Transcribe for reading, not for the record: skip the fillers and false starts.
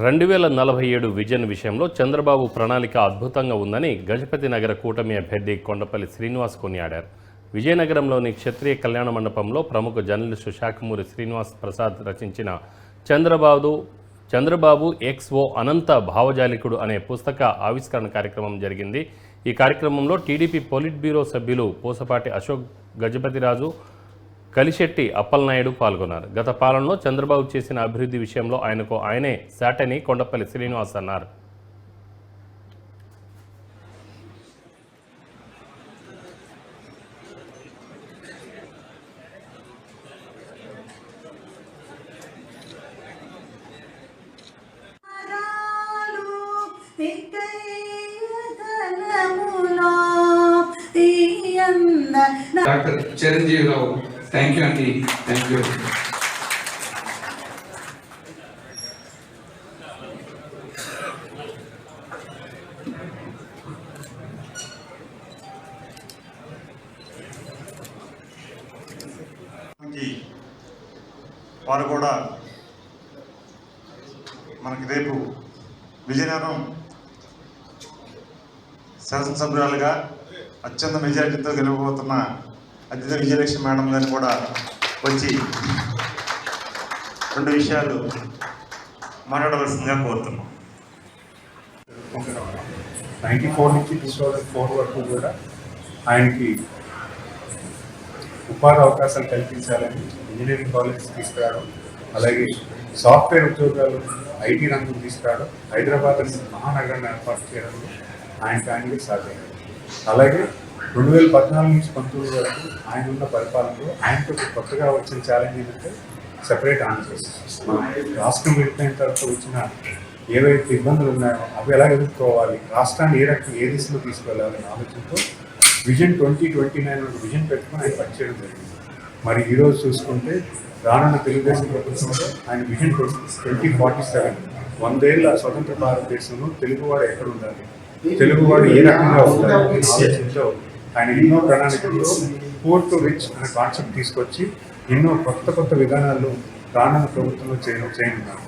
2047 vision విషయంలో చంద్రబాబు ప్రణాళిక అద్భుతంగా ఉందని గజపతి నగర కూటమి అభ్యర్థి కొండపల్లి శ్రీనివాస్ కొనియాడారు. విజయనగరంలోని క్షత్రియ కళ్యాణ మండపంలో ప్రముఖ జర్నలిస్టు శాఖమూరి శ్రీనివాస్ ప్రసాద్ రచించిన చంద్రబాబు ఎక్స్ ఓ అనంత భావజాలికుడు అనే పుస్తక ఆవిష్కరణ కార్యక్రమం జరిగింది. ఈ కార్యక్రమంలో టీడీపీ పొలిట్ బ్యూరో సభ్యులు పూసపాటి అశోక్ గజపతిరాజు, కలిశెట్టి అప్పలనాయుడు పాల్గొన్నారు. గత పాలనలో చంద్రబాబు చేసిన అభివృద్ధి విషయంలో ఆయనే సాటని కొండపల్లి శ్రీనివాస్ అన్నారు. డాక్టర్ చిరంజీవిరావు, థ్యాంక్ యూ అండి, థ్యాంక్ యూ. వారు కూడా మనకి రేపు విజయనగరం శాసనసభ్యురాలుగా అత్యంత మెజారిటీతో గెలవబోతున్న అతిథి విజయలక్ష్మి మేడం గారిని కూడా వచ్చి రెండు విషయాలు మాట్లాడవలసిందిగా కోరుతున్నాం. 94 నుంచి 2004 వరకు కూడా ఆయనకి ఉపాధి అవకాశాలు కల్పించాలని ఇంజనీరింగ్ కాలేజ్ తీసుకురావడం, అలాగే సాఫ్ట్వేర్ ఉద్యోగాలు ఐటీ రంగం తీసుకురావడం, హైదరాబాద్ మహానగరాన్ని ఏర్పాటు చేయడంలో ఆయనకి సాధ్యమైంది. అలాగే 2014 నుంచి 19 వరకు ఆయన ఉన్న పరిపాలనలో ఆయనతో కొత్తగా వచ్చిన ఛాలెంజ్ ఏంటంటే సెపరేట్ ఆంధ్రప్రదేశ్. మన రాష్ట్రం విడిపోయిన తర్వాత వచ్చిన ఏవైతే ఇబ్బందులు ఉన్నాయో అవి ఎలా ఎదుర్కోవాలి, రాష్ట్రాన్ని ఏ దిశలో తీసుకెళ్లాలనే ఆలోచనతో విజన్ 2029 విజన్ పెట్టుకుని ఆయన పనిచేయడం జరిగింది. మరి ఈరోజు చూసుకుంటే రానున్న తెలుగుదేశం ప్రభుత్వంలో ఆయన విజన్ 2047 100 ఏళ్ల స్వతంత్ర భారతదేశంలో తెలుగువాడు ఎక్కడ ఉండాలి, తెలుగువాడు ఏ రకంగా ఉండాలి ఆలోచనతో ఆయన ఎన్నో ప్రణాళికల్లో పూర్ టు రిచ్ అనే కాన్సెప్ట్ తీసుకొచ్చి ఎన్నో కొత్త విధానాలు రానున్న ప్రభుత్వంలో చేయనున్నారు.